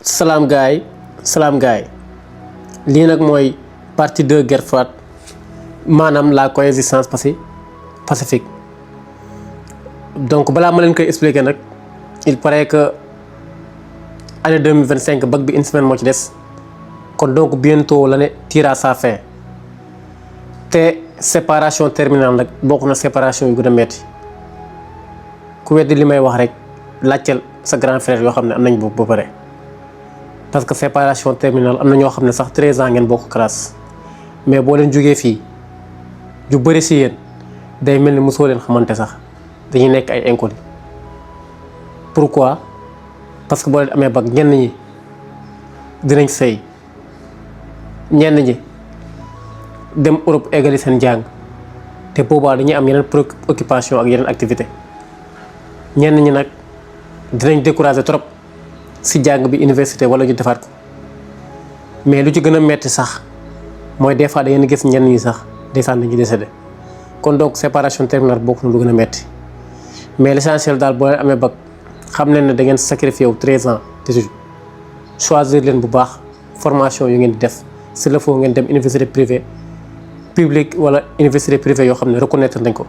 salaam gaay lii nag mooy partie 2 guerre froide maanaam la coexistence pacifique donc balaa ma leen koy expliquer nag il paraît que année 2025 bac bi une semaine moo ci des kon donc bientôt l'année tire à sa fin te séparation terminale nag bokk na séparation yu gën a metti ku weddi li may wax rek laajteel sa grand frère yoo xam ne am nañ boobu ba pare parce que séparation terminale am na ñoo xam ne sax 13 ans ngeen bokk classe mais boo leen jógee fii ju bëri si yéen day mel ni mosoo leen xamante sax dañuy nekk ay inconnus. Pourquoi? Parce que boo leen amee bac ñenn ñi dinañ sëy ñenn ñi dem Europe eggali seen jàng te boobaa dañuy am yeneen préoccupation ak yeneen activité ñenn ñi nag dinañ décourager trop si jàng bi université wala ñu defaat ko mais lu ci gën a metti sax mooy des fois da ngeen gis ñenn ñi sax ndeysaan dañuy décédé kon donc séparation terminale bokk na lu gën a metti mais l'essentiel daal boo leen amee bac xam leen ne da ngeen sacrifié wu 13 ans d'études choisir leen bu baax formation yu ngeen di def s'il le faut ngeen dem université privée publique wala université privée yoo xam ne reconnaître nañ ko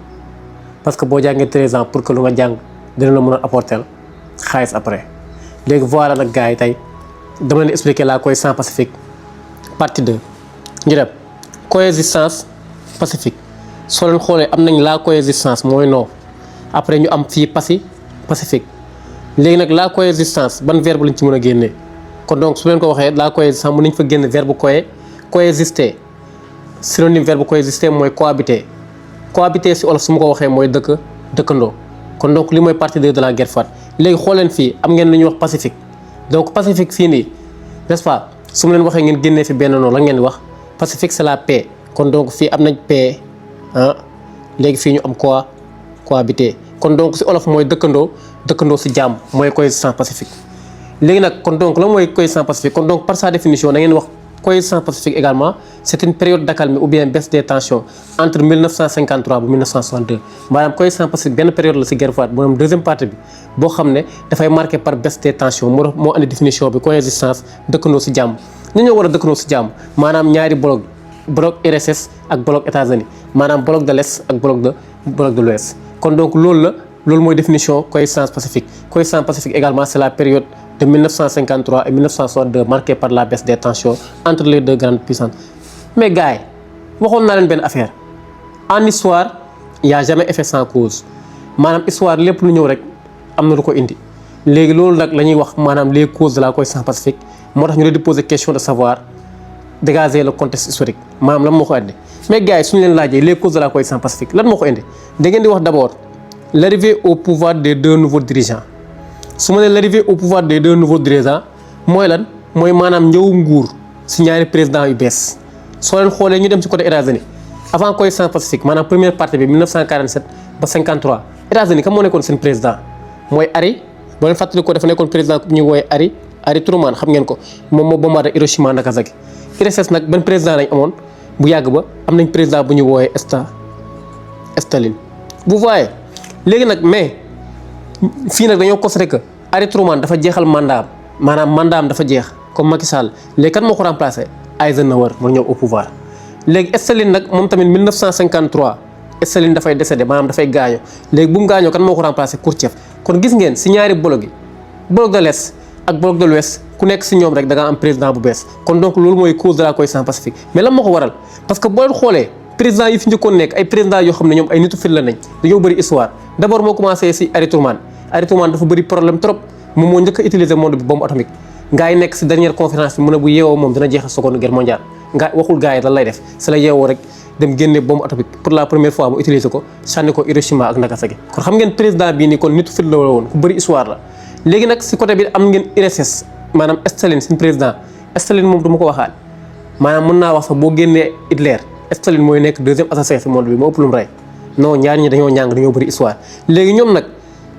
parce que boo jàngee 13 ans pour que lu nga jàng dina la mën a apporter xaalis après. léegi voilà nag gars yi tey dama leen expliquer la coexistence pacifique partie 2 ñu dem coexistence pacifique soo leen xoolee am nañ la coexistence mooy non après ñu am fii pacifique léegi nag la coexistence ban verbe lañ ci mën a génnee kon donc su leen ko waxee la coexistence mën nañ fa génne verbe coexister synonyme verbe coexister mooy cohabiter si olof su ma ko waxee mooy dëkkandoo kon donc li mooy partie 2 de la guerre froide. léegi xool leen fii am ngeen lu ñuy wax pacifique donc pacifique fii nii n'est-ce pas su ma leen waxee ngeen génnee fi benn noonu la ngeen di wax pacifique c'est la paix kon donc fii am nañ paix léegi fii ñu am cohabiter kon donc si olof mooy dëkkandoo si jàmm mooy coexistence pacifique. léegi nag kon donc la mooy coexistence pacifique kon donc par sa définition da ngeen wax coexistence pacifique également c'est une période d'accalmie ou bien baisse des tensions entre 1953 ba 1962 maanaam coexistence pacifique benn période la si guerre froide maanaam deuxième partie bi boo xam ne dafay marqué par baisse des tensions moo andi définition bi coexistence dëkkandoo si jàmm. ñu ñoo war a dëkkandoo si jàmm maanaam ñaari bloc URSS ak bloc États-Unis maanaam bloc de l'Est ak bloc de l'Ouest kon donc loolu mooy définition coexistence pacifique également c'est la période de 1953 et 1962 marquée par la baisse des tensions entre les deux grandes puissances. mais gars yi waxoon naa leen benn affaire en histoire il y a jamais effet sans cause maanaam histoire lépp lu ñëw rek am na lu ko indi léegi loolu nag la ñuy wax maanaam les causes de la coexistence pacifique moo tax ñu leen di poser question de savoir dégager le contexte historique maanaam lan moo ko indi. mais gars yi suñu leen laajee les causes de la coexistence pacifique lan moo ko indi da ngeen di wax d'abord l'arrivée au pouvoir des deux nouveaux dirigeants. su ma nee l'arrivée au pouvoir des deux nouveaux dirigeants mooy lan mooy maanaam ñëw nguur si ñaari président yu bees soo leen xoolee ñu dem ci côté États-Unis avant coexistence pacifique maanaam première partie bi 1947 ba 53 États-Unis kam moo nekkoon seen président mooy Harry boo leen fàttali ko dafa nekkoon président ku ñuy wooye Harry Truman xam ngeen ko moom moo bombardé Hiroshima Nagasaki. URSS nag ban président lañ amoon bu yàgg ba am nañ président bu ñuy wooye Staline vous voyez léegi nag mais fii nag dañoo constaté que Harry Truman dafa jeexal mandat maanaam mandaam dafa jeex comme Macky Sall léegi kan moo ko remplacé Eisenhower moo ñëw au pouvoir. léegi Staline nag moom tamit 1953 Staline dafay décédé maanaam dafay gaaño léegi bu mu gaañoo kan moo ko remplacé Khrouchtchev kon gis ngeen si ñaari bloc yi bloc de l'Est ak bloc de l'Ouest ku nekk si ñoom rek da nga am président bu bees kon donc loolu mooy cause de la coexistence pacifique. mais lan moo ko waral parce que boo leen xoolee président yi fi njëkkoon nekk ay président yoo xam ne ñoom ay nitu fil la nañ dañoo bëri histoire d'abord moo commencé si Harry Truman dafa bëri problème trop moom moo njëkk a utiliser monde bi bombe atomique gars yi nekk si dernière conférence bi mu ne bu yeewoo moom dina jeexal seconde guerre mondiale waxul gars yi lan lay def si la yeewoo rek dem génne bombe atomique pour la première fois mu utiliser ko sànni ko Hiroshima ak Nagasaki kon xam ngeen président bii nii kon nitu fit la woon ku bëri histoire la. léegi nag si côté bi am ngeen URSS maanaam Staline seen président Staline moom du ma ko waxaat maanaam mën naa wax sax boo génnee Hitler Staline mooy nekk deuxième assassin si monde bi moo ëpp lu mu rey non ñaar ñi dañoo ñàng dañoo bëri histoire. léegi ñoom nag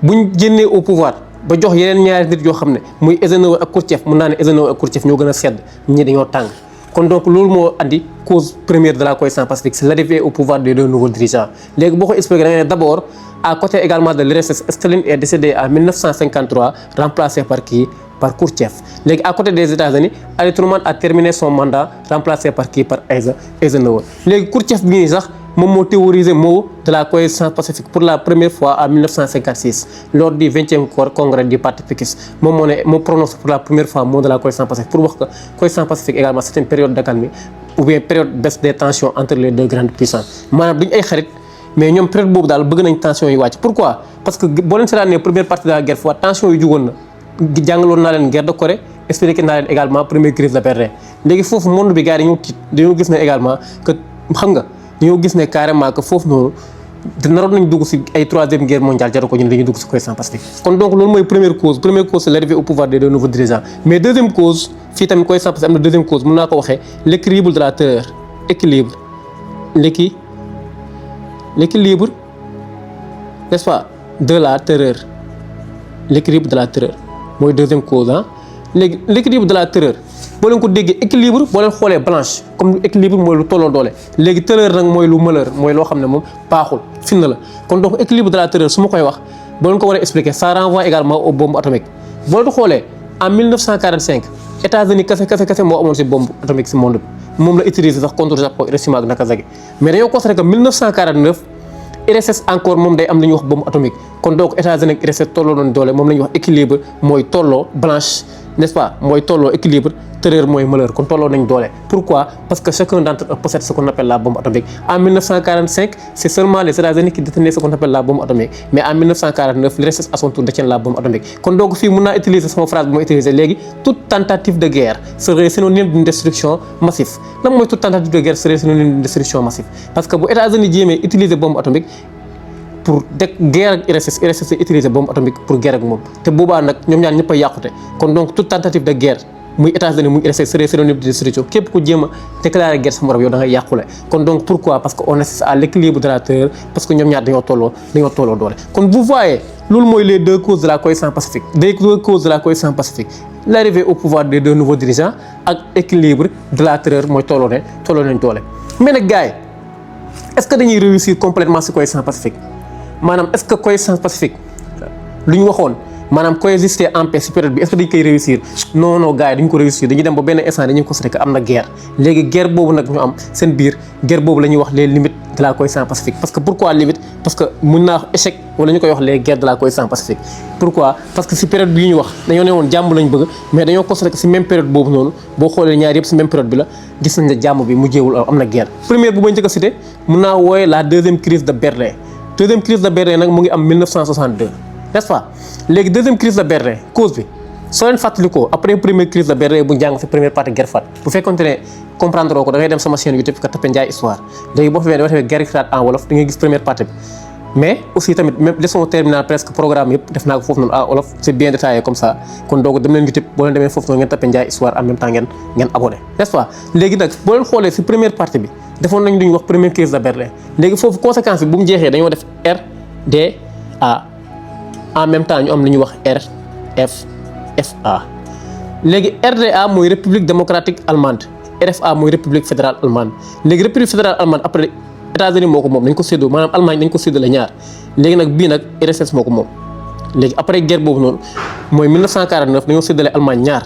buñ génnee au pouvoir ba jox yeneen ñaari nit yoo xam ne muy Eisenhower ak Khrouchtchev mën naa ne Eisenhower ak Khrouchtchev ñoo gën a sedd ñi dañoo tàng kon donc loolu moo andi cause première de la coexistence pacifique c'est l'arrivée au pouvoir des deux nouveaux dirigeants. léegi boo ko expliqué da nga ne d'abord à côté également de l'URSS Staline est décédé en 1953 remplacé par qui par Khrouchtchev. Léegi à côté des États-Unis, Harry Truman a terminé son mandat, remplacé par qui? Par Eisenhower. Léegi Khrouchtchev bi sax moom moo théorisé mot de la coexistence pacifique pour la première fois en 1956 lors du 20e congrès du parti péquiste. Moom moo prononcé pour la première fois mot de la coexistence pacifique pour wax que coexistence pacifique également c'est une période d'accalmie ou bien période baisse des tensions entre les deux grandes puissances. Maanaam duñ ay xarit mais ñoom période boobu daal bëgg nañ tension yi wàcc. Pourquoi? Parce que boo leen seetaanee première partie de la guerre fois tension yi jugoon na jàngaloon naa leen guerre de Corée expliqué naa leen également première crise de Berlin. Léegi foofu monde bi gars yi dañoo gis ne également que xam nga dañoo gis ne carrément que foofu noonu naroon nañ dugg si ay troisième guerre mondiale jaru ko ñu ne dañuy dugg si coexistence pacifique. Kon donc loolu mooy première cause c'est l'arrivée au pouvoir des deux nouveaux dirigeants. Mais deuxième cause fii tamit coexistence pacifique am na deuxième cause mën naa ko waxee l'équilibre de la terreur. L'équilibre n'est-ce pas de la terreur. L'équilibre de la terreur mooy deuxième cause ah. Léegi l'équilibre de la terreur boo leen ko déggee équilibre boo leen xoolee balance comme équilibre mooy lu tolloo doole léegi terreur nag mooy lu malheur mooy loo xam ne moom baaxul fitna la. Kon donc équilibre de la terreur su ma koy wax boo leen ko war a expliquer ça renvoie également aux bombes atomiques. Boo leen xoolee en 1945 États-Unis kese moo amoon si bombe atomique si monde bi moom la utiliser sax contre Japon, Hiroshima ak Nagasaki. Mais dañoo constaté que 1949 URSS encore moom day am lu ñuy wax bombe atomique. Kon donc États-Unis ak URSS tolloo doon doole moom la ñuy wax équilibre mooy tolloo balance n'est-ce pas mooy tolloo équilibre terreur mooy malheur kon tolloo nañ doole. Pourquoi? Parce que chacun d'entre eux possède ce qu'on appelle la bombe atomique. En 1945 c'est seulement les États-Unis qui détenaient ce qu'on appelle la bombe atomique mais en 1949 l'URSS à son tour détient la bombe atomique. Kon donc fii mën naa utiliser sama phrase bu ma utiliser léegi toute tentative de guerre serait synonyme d'une destruction massive. Lan mooy toute tentative de guerre serait synonyme d'une destruction massive? Parce que bu États-Unis jéemee utiliser bombe atomique pour guerre ak URSS utiliser bombe atomique pour guerre ak moom te boobaa nag ñoom ñaar ñëpp a yàqute. Kon donc toute tentative de guerre muy États-Unis muy URSS serait synonyme de destruction képp ku jéem a déclarer guerre sa morom yow da ngay yàqule. Kon donc pourquoi? Parce que on assiste à l'équilibre de la terreur parce que ñoom ñaar dañoo tolloo doole. Kon vous voyez loolu mooy les deux causes de la coexistence pacifique. Les deux causes de la coexistence pacifique l'arrivée au pouvoir des deux nouveaux dirigeants ak équilibre de la terreur mooy tolloo nañ doole. Mais nag gars yi est-ce que dañuy réussir complètement ci coexistence pacifique? Maanaam est-ce que coexistence pacifique lu ñu waxoon maanaam coexister en paix ci période bi est-ce que dañ koy réussir? Non gars yi dañu ko réussir dañuy dem ba benn instant dañuy constater que am na guerre. Léegi guerre boobu nag ñu am seen biir guerre boobu la ñuy wax les limites de la coexistence pacifique. Parce que pourquoi limite? Parce que mën naa wax échec wala ñu koy wax les guerres de la coexistence pacifique. Pourquoi? Parce que ci période bii ñu wax dañoo ne woon jàmm lañ bëgg mais dañoo constater que ci même période boobu noonu boo xoolee ñaar yëpp ci même période bi la gis nañ ne jàmm bi mujjeewul am na guerre. Première bu ma njëkk a cité mën naa wooye la deuxième crise de Berlin. Deuxième crise de Berlin nag mu ngi am 1962 n'est-ce pas? Léegi deuxième crise de Berlin cause bi soo leen fàttalikoo après première crise de Berlin bu njàng ci première partie guerre froide bu fekkonte ne comprendre ko da ngay dem sama chaîne YouTube nga tapé Ndiaye Histoire léegi boo fa defee guerre froide en wolof da ngay gis première partie bi. Mais aussi tamit même leçon terminale presque programme yëpp def naa ko foofu noonu en wolof c'est bien détaillé comme ça kon donc dem leen YouTube boo leen demee foofu noonu ngeen tapé Ndiaye Histoire en même temps ngeen abonné n'est-ce pas? Léegi nag boo leen xoolee ci première partie bi defoon nañ lu ñuy wax première crise de Berlin. Léegi foofu conséquence bi bu mu jeexee dañoo def RDA en même temps ñu am lu ñuy wax RFA. Léegi RDA mooy République démocratique allemande RFA mooy République fédérale allemande. Léegi République fédérale allemande après États-Unis moo ko moom dañ ko séddoo maanaam Allemagne dañ ko séddale ñaar léegi nag bii nag URSS moo ko moom. Léegi après guerre boobu noonu mooy 1949 dañoo séddale Allemagne ñaar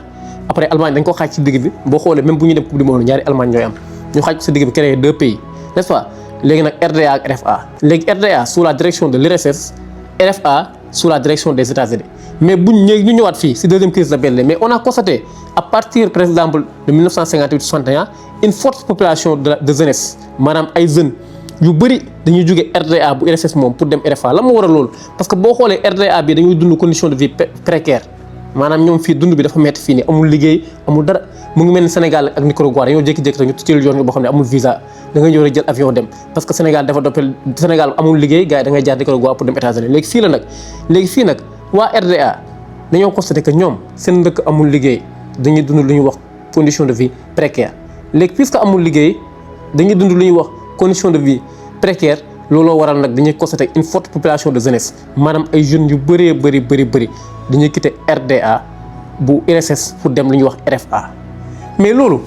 après Allemagne dañ ko xaaj ci digg bi boo xoolee même bu ñuy dem coupe du monde ñaari Allemagne ñooy am. ñu xaaj ci digg bi créer deux pays n'est-ce pas? Léegi nag RDA ak RFA. Léegi RDA sous la direction de l'URSS RFA sous la direction des États-Unis. Mais bu ñu ñëwaat fii ci deuxième crise de Berlin mais on a constaté à partir par exemple de 1958-61 une forte population de jeunesse maanaam ay jeunes yu bëri dañuy jóge RDA bu URSS moom pour dem RFA la moo waral loolu parce que boo xoolee RDA bi dañuy dund condition de vie précaire maanaam ñoom fii dund bi dafa metti fii nii amul liggéey amul dara mu ngi mel ni Sénégal ak Nicaragua dañoo jékki-jékki rek ñu teel yoon boo xam ne amul visa da ngay ñëw rek jël avion dem parce que Sénégal dafa doppel Sénégal amul liggéey gars yi da ngay jaar Nicaragua pour dem États-Unis léegi fii nag waa RDA dañoo constaté que ñoom seen dëkk amul liggéey dañuy dund lu ñuy wax condition de vie précaire léegi puisque amul liggéey dañuy dund lu ñuy wax condition de vie précaire looloo waral nag dañuy constater une forte population de jeunesse maanaam ay jeunes yu bëree bëri dañuy quitter RDA bu URSS pour dem lu ñuy wax RFA. Mais loolu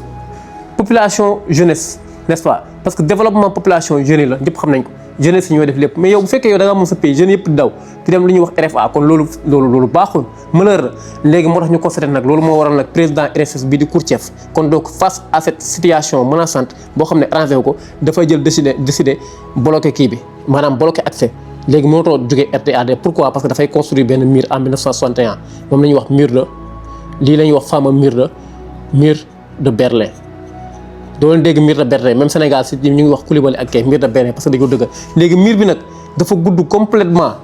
population jeunesse n'est-ce pas parce que développement population jeune la ñëpp xam nañ ko jeunesse yi ñooy def lépp mais yow bu fekkee yow da nga moom sa pays jeunes yëpp daw di dem lu ñuy wax RFA kon loolu baaxul malheur la léegi moo tax ñu constaté nag loolu moo waral nag président RSS bii di Kourtchev kon donc face à cette situation menaçante boo xam ne arrangé wu ko dafay jël décider bloqué kii bi maanaam bloqué accès léegi mënatoo jógee RDAD pourquoi parce que dafay construire benn mur en 1961 moom la ñuy wax mur de Berlin doo leen dégg mur de Berlin même Sénégal si ñu ngi wax Koulibaly ak kay mur de Berlin parce que dañu ko dëgg léegi mur bi nag dafa gudd complètement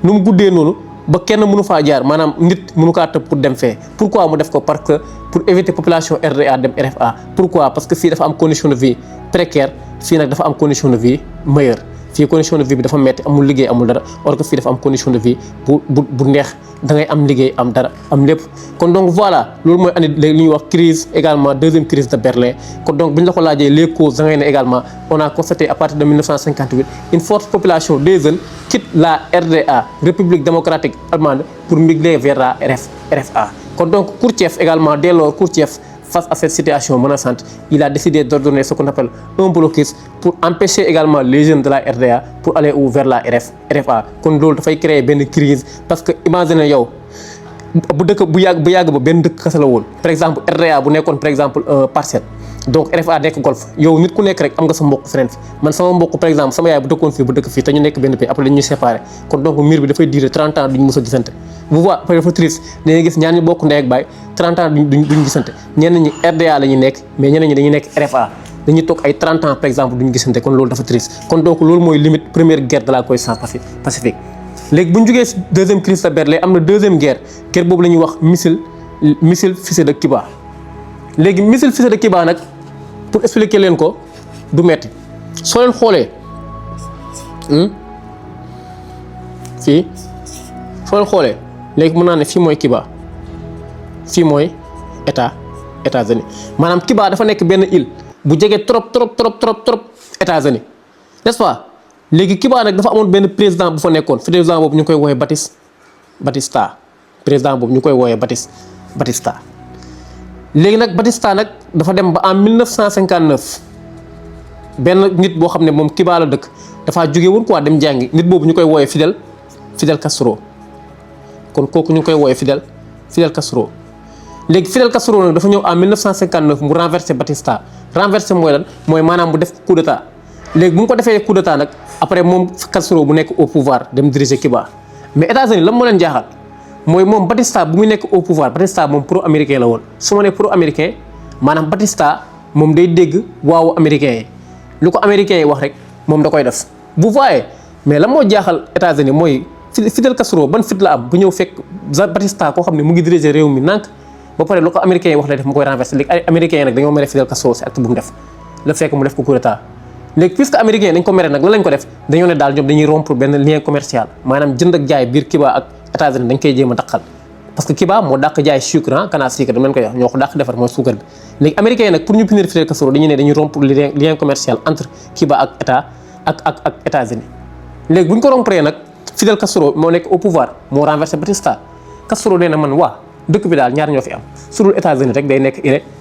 nu mu guddee noonu ba kenn mënu faa jaar maanaam nit mënu kaa tëb pour dem fee pourquoi mu def ko parce que pour éviter population RDA dem RFA pourquoi parce que fii dafa am condition de vie précaire fii nag dafa am condition de vie meilleure fii condition de vie bi dafa metti amul liggéey amul dara or que fii dafa am condition de vie bu neex da ngay am liggéey am dara am lépp kon donc voilà loolu mooy andi li ñuy wax crise également deuxième crise de Berlin kon donc bu ñu la ko laajee les causes da ngay ne également on a constaté à partir de 1958 une forte population des jeunes quitte la RDA République démocratique allemande pour migrer vers la RFA kon donc Kourtchev également dès lors Kourtchev face à cette situation menaçante, il a décidé d'ordonner ce qu'on appelle un blocus pour empêcher également les jeunes de la RDA pour aller vers la RFA. kon loolu dafay créer benn crise parce que imagine yow bu dëkk bu yàgg ba benn dëkk kese la woon par exemple RDA bu nekkoon par exemple Parcelles donc RFA nekk Golf yow nit ku nekk rek am nga sa mbokk feneen fi man sama mbokk par exemple sama yaay bu dëkkoon fii bu dëkk fii te ñu nekk benn pays après dañuy séparé kon donc mur bi dafay durer 30 ans duñu mës a gisante vous voyez après dafa triste da ngay gis ñaar ñu bokk ndey ak baay 30 ans duñu gisante ñenn ñi RDA la ñuy nekk mais ñeneen ñi dañuy nekk RFA dañuy toog ay 30 ans par exemple duñu gisante kon loolu dafa triste kon donc loolu mooy limite première guerre de la coexistence pacifique léegi bu ñu jógee si deuxième crise de Berlin am na deuxième guerre boobu la ñuy wax missile fusée de Cuba léegi missile fusée de Cuba nag pour expliquer leen ko du metti soo leen xoolee fii soo leen xoolee léegi mën naa ne fii mooy Cuba fii mooy États-Unis maanaam Cuba dafa nekk benn île bu jege trop États-Unis n'est-ce pas léegi Cuba nag dafa amoon benn président bu fa nekkoon président boobu ñu koy woowee Batista léegi nag Batista nag dafa dem ba en 1959 benn nit boo xam ne moom Cuba la dëkk dafaa jóge woon quoi dem jàngi nit boobu ñu koy woowee Fidel Castro kon kooku ñu koy woowee Fidel Castro léegi Fidel Castro nag dafa ñëw en 1959 mu renversé Batista renversé mooy lan mooy maanaam mu def coup d'état léegi bu mu ko defee coup d'état nag après moom Castro bu nekk au pouvoir dem diriger Cuba mais États-Unis lan moo leen jaaxal mooy moom Batista bu muy nekk au pouvoir Batista moom pro américain la woon su ma nee pro américain maanaam Batista moom day dégg waawu américain yi lu ko américain yi wax rek moom da koy def vous voyez mais lan moo jaaxal États-Unis mooy Fidel Castro ban fit la am bu ñëw fekk Batista koo xam ne mu ngi diriger réew mi nànk ba pare lu ko américain yi wax lay def mu koy renverser léegi américain yi nag dañoo mere Fidel Castro si acte bu mu def la fekk mu def ko coup d'état léegi puisque américain yi dañ ko mere nag lan lañ ko def dañoo ne daal ñoom dañuy rompre benn lien commercial maanaam jënd ak jaay biir Cuba ak États-Unis dañ koy jéem a daqal parce que Cuba moo dàq jaay sucre canne à sucre dama leen koy wax ñoo ko dàq defar mooy suukar bi léegi américains yi nag pour ñu punir Fidel Castro dañuy ne dañuy rompre lien commercial entre Cuba ak États-Unis léegi bu ñu ko rompre nag Fidel Castro moo nekk au pouvoir moo renversé Batista Castro nee na man waa dëkk bi daal ñaar ñoo fi am su dul États-Unis rek day nekk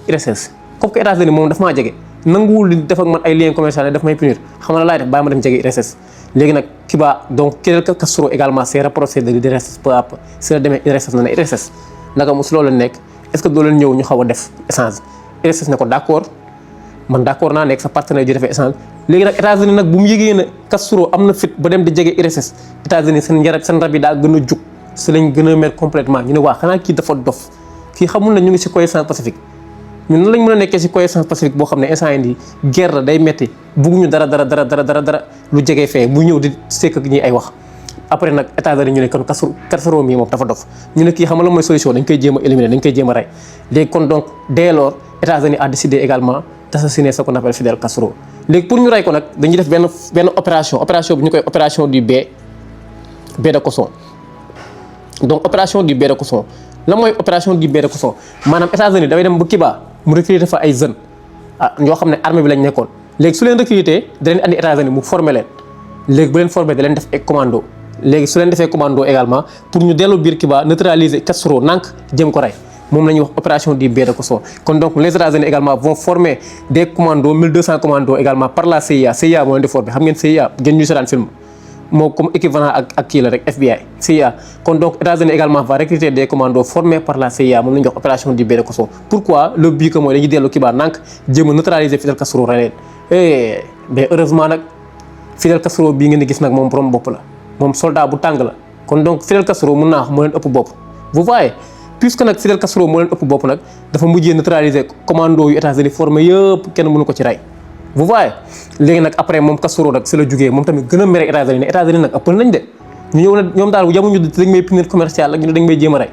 URSS comme que États-Unis moom daf maa jege nanguwul li def ak man ay lien commercial daf may punir xam na laay def bàyyi ma dem jege URSS léegi nag Cuba donc Fidel Castro également s'est rapproché de l'URSS peu à peu si la demee URSS na ne URSS naka mu si loolu la nekk est-ce que doo leen ñëw ñu xaw a def échange URSS ne ko d'accord man d'accord naa nekk sa partenaire ju defee échange léegi nag États-Unis nag bu mu yëgee ne Castro am na fit ba dem di jege URSS États-Unis seen rab yi daa gën a jug si lañ gën a mer complètement ñu ne waa xanaa kii dafa dof kii xamul na ñu ngi si coexistence pacifique ñun nan lañ mën a nekkee si coexistence pacifique boo xam ne instant yii guerre la day metti bugguñu dara lu jege fee bu ñëw di sekk ak ñi ay wax après nag États-Unis ñu ne kon Castro mii moom dafa dof ñu ne kii xam la mooy solution dañ koy jéem a éliminer dañ koy jéem a rey léegi kon donc dès lors États-Unis a décidé également d'assassiner ce qu'on appelle Fidel Castro léegi pour ñu rey ko nag dañuy def benn opération bi ñu koy opération du baie de Causon donc opération du baie de Causon la mooy opération du baie de Causon maanaam États-Unis dafay dem ba Cuba mu recruter fa ay jeunes ñoo xam ne armée bi lañ nekkoon léegi su leen recruter da leen andi États-Unis mu former leen léegi bu leen former da leen def ay commando léegi su leen defee commando également pour ñu dellu biir Cuba neutraliser Castro nànk jëm ko rey moom la ñuy wax opération du baie de Kosso. kon donc les États-Unis également vont former des commandos 1200 commandos également par la CIA. CIA moo leen di former xam ngeen CIA ngeen ñu seetaan film moo comme équivalent ak kii la rek FBI CIA. kon donc États-Unis également va recruter des commandos formés par la CIA moom la ñuy wax opération du baie de Kosso. pourquoi le but que mooy dañuy dellu Cuba nank jéem a neutraliser Fidel Castro rey leen mais heureusement nag Fidel Castro bii ngeen di gis nag moom borom bopp la moom soldat bu tàng la. kon donc Fidel Castro mën naa wax moo leen ëpp bopp vous voyez puisque nag Fidel Castro moo leen ëpp bopp nag dafa mujjee neutraliser commando yu États-Unis formé yëpp kenn mënu ko ci rey vous voyez. léegi nag après moom Castro nag si la jógee moom tamit gën a mere États-Unis ne États-Unis nag ëppal nañ de ñu ñëw ne ñoom daal yamuñu dañ may punir commercial ak ñu ne dañ may jéem a rey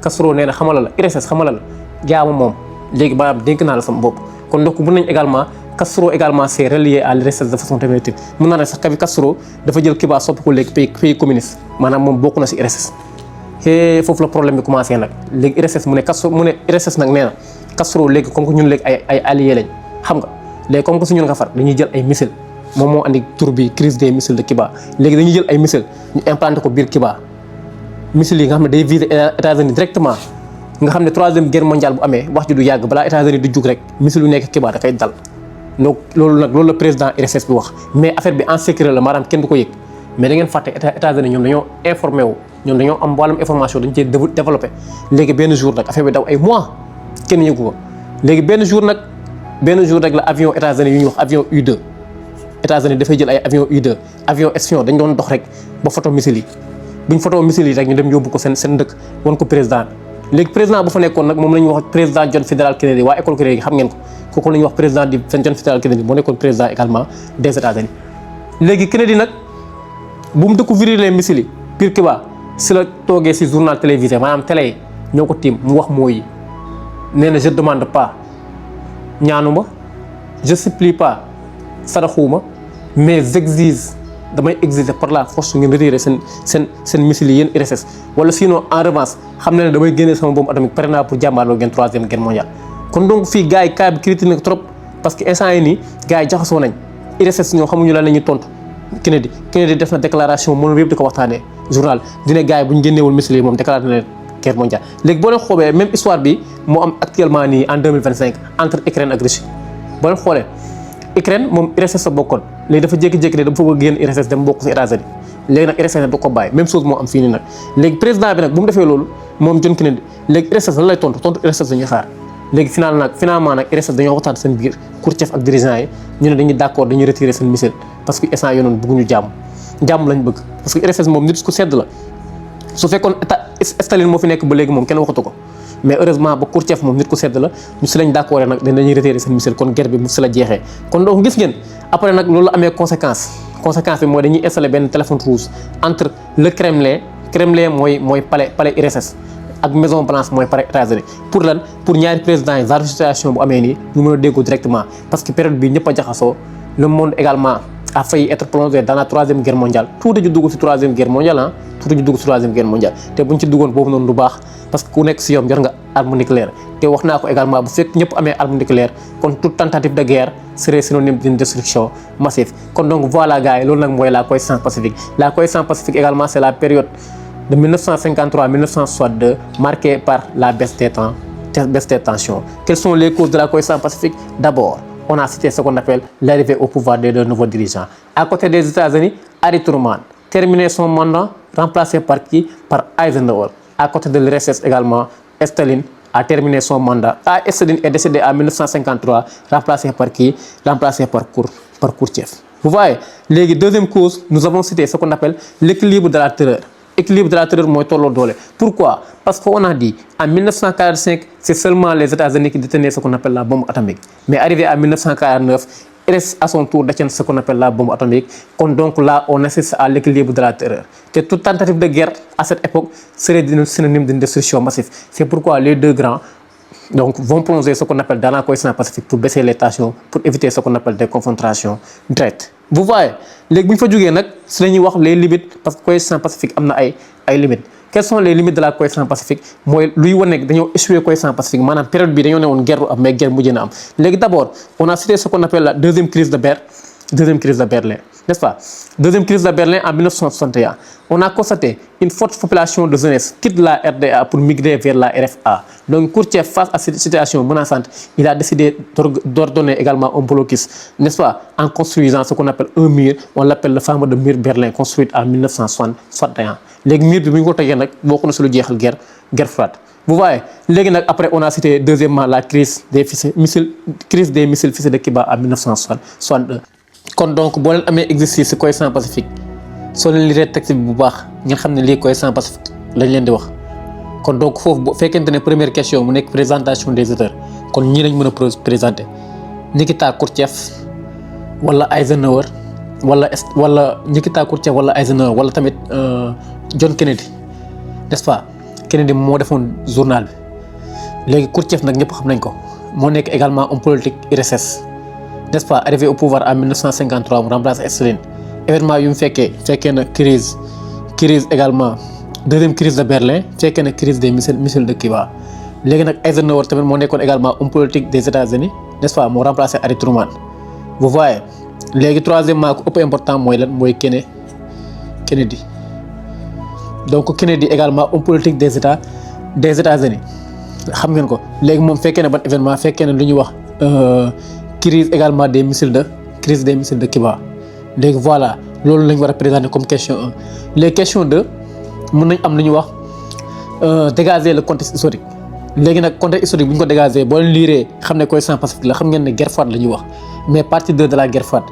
Castro nee na xamala la IRSS xamala la jaama moom léegi maanaam dénk naa la sama bopp. kon donc mën nañ également Castro également c'est relié à l'IRSS de façon définitive mën naa ne sax kabi Castro dafa jël Cuba soppi ko léegi pays communiste maanaam moom bokk na si IRSS. foofu la problème bi commencé nag léegi IRSS mu ne Castro mu ne IRSS nag nee na Castro léegi comme que ñun léegi ay alliés lañ xam nga léegi comme que su ñun nga far dañuy jël ay missiles moom moo andi tur bi crise des missiles de Cuba léegi dañuy jël ay missiles ñu implanté ko biir Cuba missiles yi nga xam ne day viser États-Unis directement nga xam ne troisième guerre mondiale bu amee wax ji du yàgg balaa États-Unis di jug rek missile yu nekk Cuba da koy dal. donc loolu la président IRSS bi wax mais affaire bi en secret la maanaam kenn du ko yëg mais da ngeen fàtte États-Unis ñoom dañoo informé wu ñoom dañoo am wàllum information dañu cee développé léegi benn jour nag affaire bi daw ay mois kenn yëgu ko léegi benn jour rek la avion États-Unis yu ñuy wax avion U2 États-Unis dafay jël ay avion U2 avion espion dañ doon dox rek ba photo missile yi buñ photo missile yi rek ñu dem yóbbu ko seen dëkk wan ko président léegi président bu fa nekkoon nag moom la ñuy wax président John Fitzgerald Kennedy waa école Kennedy xam ngeen ko kooku la ñuy wax président di John Fitzgerald Kennedy moo nekkoon président également des États-Unis léegi Kennedy nag bu mu découvrir les missiles yi biir Cuba si la toogee si journal télévisé maanaam télé yi ñoo ko tiim mu wax mooy nee na je demande pas ñaanuma je supplie pas saraxuuma mais j'exige damay exiger par la force ngeen retirer seen missiles yi yéen IRSS wala sinon en revanche xam ne damay génnee sama bombe atomique pare naa pour jàmbaarloo ngeen troisième guerre mondiale. kon donc fii gars yi cas bi critique na trop parce que instant yi nii gars yi jaxasoo nañ IRSS ñoo xamuñu lan la ñuy tontu Kennedy def na déclaration moom yëpp di ko waxtaanee journal dina gars yi bu ñu génneewul missiles yi moom déclaré na guerre mondiale. léegi boo leen xoolee même histoire bi moo am actuellement nii en 2025 entre Ukraine ak Russie boo leen xoolee Ukraine moom IRSS la bokkoon léegi dafa jékki-jékki ne dafa bëgg a génn IRSS dem bokk si États-Unis léegi nag IRSS da ko bàyyi même chose moo am fii nii nag léegi président bi nag bu mu defee loolu moom John Kennedy léegi IRSS lan lay tontu IRSS dañuy xaar léegi finalement nag IRSS dañoo waxtaan seen biir Khrouchtchev ak dirigeants yi ñu ne dañuy d'accord dañuy retirer seen missile parce que instant yoonoon bëgguñu jàmm lañ bëgg parce que IRSS moom nit ku sedd la su fekkoon Staline moo fi nekk ba léegi moom kenn waxatu ko mais heureusement ba Khrouchtchev moom nit ku sedd la ñu si lañ d'accord nag dañuy retirer seen missile kon guerre bi mu si la jeexee kon donc gis ngeen après nag loolu amee conséquence bi mooy dañuy installer benn téléphone rouge entre le Kremlin mooy palais IRSS ak Maison Blanche mooy palais États-Unis pour lan pour ñaari présidents yi genre situation bu amee nii ñu mën a déggoo directement parce que période bi ñëpp a jaxasoo le monde également a failli être plongé dans la troisième guerre mondiale tuuti ju dugg si troisième guerre mondiale te buñ ci duggoon boobu noonu du baax parce que ku nekk si yoon yor nga arme nucléaire te wax naa ko également bu fekk ñëpp amee arme nucléaire kon toute tentative de guerre serait synonyme d'une destruction massive. kon donc voilà gars yi loolu nag mooy la coexistence pacifique également c'est la période de 1953 1962 marquée par la baisse des tensions. Quelles sont les causes de la coexistence pacifique? D'abord, on a cité ce qu'on appelle l'arrivée au pouvoir des deux nouveaux dirigeants. À côté des États-Unis, Harry Truman, terminé son mandat, remplacé par qui? Par Eisenhower. À côté de l'URSS également, Staline a terminé son mandat. Staline est décédé en 1953, remplacé par qui? Remplacé par Khrouchtchev. Vous voyez, les deuxième cause, nous avons cité ce qu'on appelle l'équilibre de la terreur. Équilibre de la terreur mooy tolloo doole. Pourquoi? Parce qu'on a dit en 1945 c'est seulement les États-Unis qui détenaient ce qu'on appelle la bombe atomique. Mais arrivé à 1949, RS à son tour détient ce qu'on appelle la bombe atomique. Donc là, on assiste à l'équilibre de la terreur. Et toute tentative de guerre à cette époque serait synonyme d'une destruction massive. C'est pourquoi les deux grands vont plonger ce qu'on appelle dans la coexistence pacifique pour baisser les tensions, pour éviter ce qu'on appelle des confrontations directes. Vous voyez, léegi bu ñu fa jógee nag si la ñuy wax les limites parce que coexistence pacifique am na ay limites. Quelles sont les limites de la coexistence pacifique? mooy luy wane ne dañoo échoué coexistence pacifique maanaam période bi dañoo ne woon guerre du am mais guerre mujj na am. Léegi d'abord on a cité ce qu'on appelle la deuxième crise de Berlin n'est-ce pas? Deuxième crise de Berlin en 1961. On a constaté une forte population de jeunesse quitte la RDA pour migrer vers la RFA. Donc Khrouchtchev, face à cette situation menaçante, il a décidé d'ordonner également un blocus, n'est-ce pas, en construisant ce qu'on appelle un mur, on l'appelle le fameux de mur Berlin, construit en 1961. Les murs bi bu ñu ko tegee nag bokk na si lu jeexal guerre froide. Vous voyez, après on a cité deuxièmement la crise des missiles fusées de Cuba en 1962. Kon donc boo leen amee exercice ci cohésion pacifique soo leen lire texte bi bu baax ngeen xam ne lii cohésion pacifique lañ leen di wax. Kon donc foofu bu fekkente ne première question mu nekk présentation des auteurs kon ñii lañ mën a présenter Nikita Khrouchtchev wala Eisenhower wala Nikita Khrouchtchev wala Eisenhower wala tamit John Kennedy, n'est-ce pas? Kennedy moo defoon journal bi léegi Khrouchtchev nag ñëpp xam nañ ko moo nekk également homme politique URSS, n'est-ce pas? Arrivé au pouvoir en 1953 mu remplace Staline. Événement yu mu fekkee na crise également deuxième crise de Berlin fekkee na crise des missiles de Cuba. Léegi nag Eisenhower tamit moo nekkoon également homme politique des États-Unis, n'est-ce pas? moo remplacé Harry Truman. Vous voyez léegi troisièmement ku ëpp important mooy lan mooy Kennedy. Donc Kennedy également homme politique des États-Unis xam ngeen ko. Léegi moom fekkee na ban événement fekkee na lu ñuy wax crise également des missiles de Cuba. Léegi voilà loolu lañ war a présenter comme question 1. Les questions 2 mën nañ am lu ñuy wax dégager le contexte historique. Léegi nag contexte historique bu ñu ko dégager boo leen liiree xam ne cohésion pacifique la xam ngeen ne guerre froide la ñuy wax mais partie 2 de la guerre froide.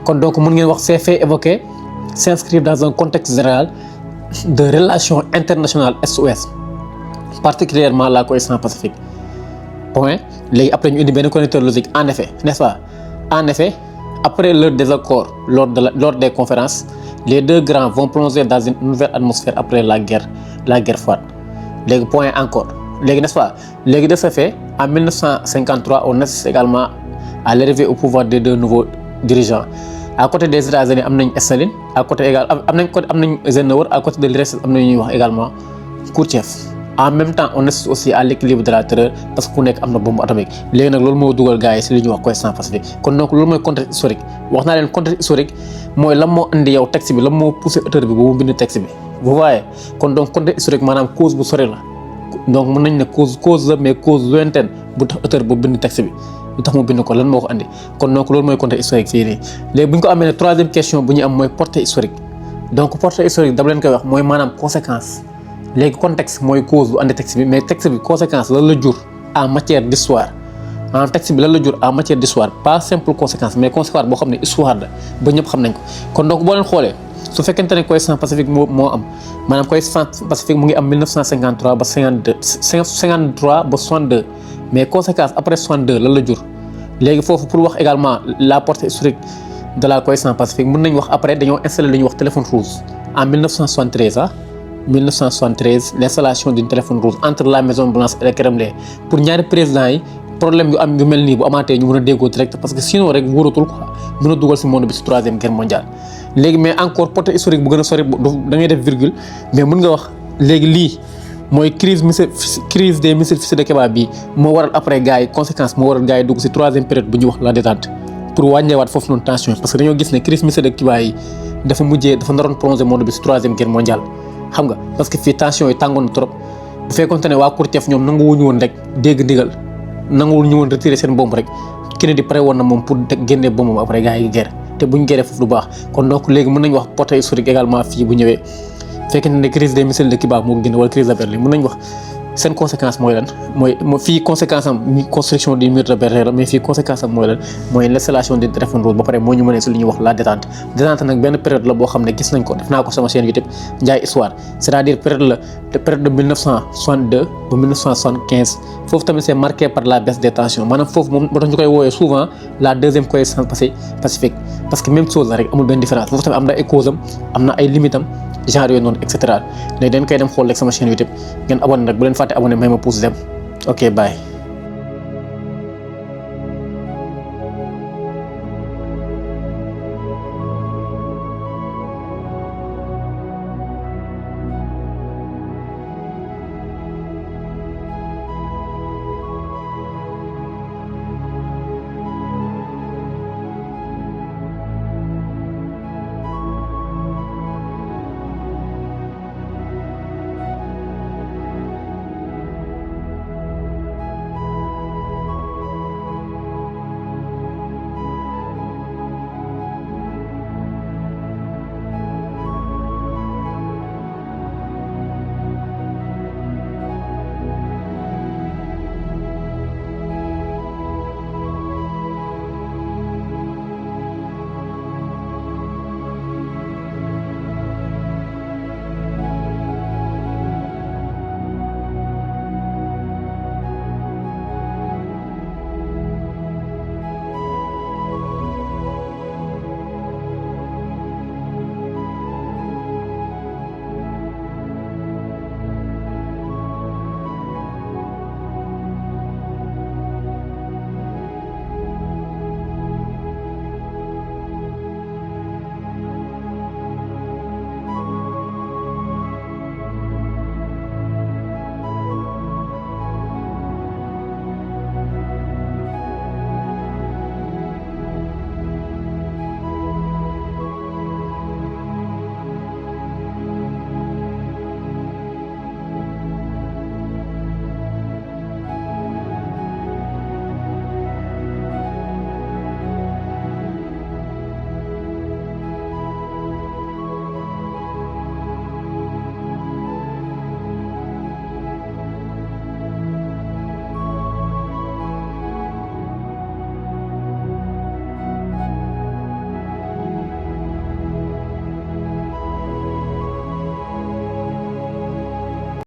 Kon donc mën ngeen wax ces faits évoqués s'inscrivent dans un contexte général de relations internationales Est-Ouest, particulièrement la cohésion pacifique. Point. Léegi après ñu indi benn connecteur logique. En effet, n'est-ce pas? En effet, après leur désaccord lors des conférences, les deux grands vont plonger dans une nouvelle atmosphère après la guerre froide. Léegi point encore. Léegi, n'est-ce pas? Léegi de ce fait, en 1953, on assiste également à l'arrivée au pouvoir des deux nouveaux dirigeants. À côté des États-Unis am nañ Staline, à côté également am nañ Eisenhower, à côté de l'URSS am nañ ñuy wax également Khrouchtchev. En même temps on assiste aussi à l'équilibre de la terreur parce que ku nekk am na bombe atomique. Léegi nag loolu moo dugal gars yi si li ñuy wax cohésion pacifique. Kon donc loolu mooy contexte historique. Wax naa leen contexte historique mooy lan moo indi yow texte bi lan moo poussé auteur bi ba mu bind texte bi. Vous voyez kon donc contexte historique maanaam cause bu sori la. Donc mën nañ ne cause la mais cause lointaine bu tax auteur bu bind texte bi. lu tax mu bind ko lan moo ko andi kon donc loolu mooy contexte historique fii nii. Léegi bu ñu ko amee ne troisième question bu ñu am mooy portée historique. Donc portée historique dama leen koy wax mooy maanaam conséquence. Léegi contexte mooy cause bu andi texte bi mais texte bi conséquence lan la jur en matière d'histoire. Maanaam texte bi lan la jur en matière d'histoire pas simple conséquence mais conséquence boo xam ne histoire la ba ñëpp xam nañ ko. Kon donc boo leen xoolee su fekkente ne cohésion pacifique moo am maanaam cohésion pacifique mu ngi am 1953 ba 53 ba 62 mais conséquence après 62 lan la jur. Léegi foofu pour wax également la portée historique de la cohésion pacifique mën nañ wax après dañoo installé lu ñuy wax téléphone rouge en 1973 l'installation d'une téléphone rouge entre la Maison Blanche et le Kremlin pour ñaari présidents yi problème yu am yu mel nii bu amaatee ñu mën a déggoo direct parce que sinon rek wóoratul quoi mën a dugal ci monde bi ci troisième guerre mondiale. Léegi mais encore portée historique bu gën a sori da ngay def virgule mais mën nga wax léegi lii mooy crise des missiles fusées de Cuba bi moo waral après gars yi conséquence moo waral gars yi dugg ci troisième période bu ñuy wax la détente pour wàññeewaat foofu noonu tension parce que dañoo gis ne crise missile de Cuba yi dafa naroon plonger monde bi ci troisième guerre mondiale. Xam nga parce que fii tension yi tàngoon na trop bu fekkoonte ne waa Khrouchtchev ñoom nanguwuñu woon rek dégg ndigal nanguwuñu woon retirer seen bombe rek Kennedy pare woon na moom pour génnee bombam après gars yi guerre te buñ guerree foofu du baax kon donc léegi mën nañu wax portée historique également fii bu ñëwee fekkente ne crise des missiles de Cuba moo génn wala crise de Berlin mën nañu wax seen conséquence mooy lan mooy fii conséquence am construction du mur de Berlin mais fii conséquence am mooy lan mooy l'installation du téléphone rouge ba pare moo ñu mënee si li ñuy wax la détente nag benn période la boo xam ne gis nañ ko def naa ko sama chaîne YouTube Ndiaye Histoire c'est-à-dire période de 1962 ba 1975 foofu tamit c'est marqué par la baisse des tensions maanaam foofu moom moo tax ñu koy woowee souvent la deuxième cohésion pacifique parce que même chose la rek amul benn différence foofu tamit am na ay cause am na ay limites am genre yooyu noonu et cetera léegi dañ koy dem xool rek sama chaîne YouTube ngeen abonné nag bu leen fàtte abonné may ma pouce dem ok bye.